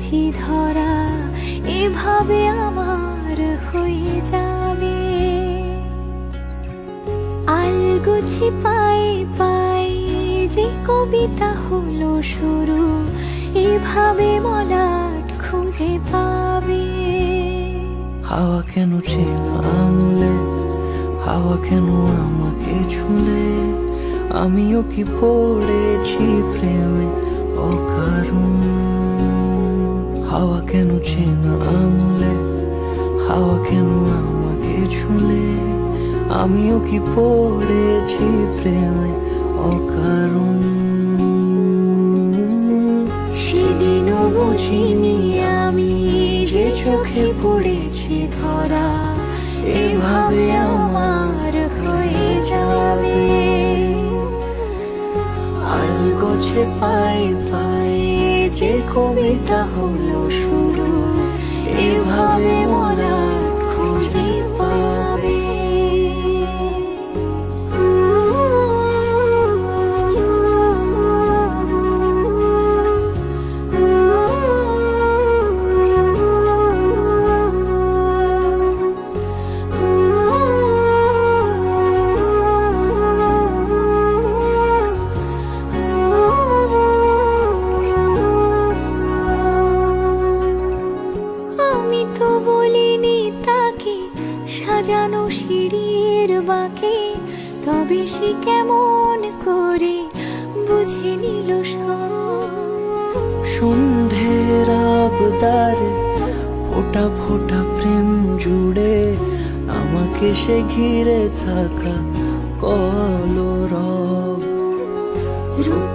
পড়েছি ধরা, এভাবে আমার হয়ে যাবে। আলগোছি পায়ে পায়ে যে কবিতা হলো শুরু, এভাবে মলাট খুঁজে পাবে। হাওয়া কেন চেনা আঙুলে, হাওয়া কেন আমাকে ছুলে, আমিও কি পড়েছি প্রেমে অকারণ। হাওয়া কেন চেনা আঙুলে, হাওয়া কেন আমাকে ছুলে, আমিও কি পড়েছি প্রেমে অকারণ। সেদিনও বুঝিনি আমি যে চোখে পড়েছি ধরা, এভাবে আমার হয়ে যাবে। আলগোছে পায়ে পায়ে যে কবিতা হলো শুরু, এভাবে মলাট খুঁজে পাবে। আমি তো বলিনি তাকে সাজানো সিঁড়ির বাঁকে, তবে সে কেমন করে বুঝে নিল সব। সন্ধ্যের আবদারে ফোটা ফোটা প্রেম জুড়ে, আমাকে সে ঘিরে থাকা কলরব। রূপ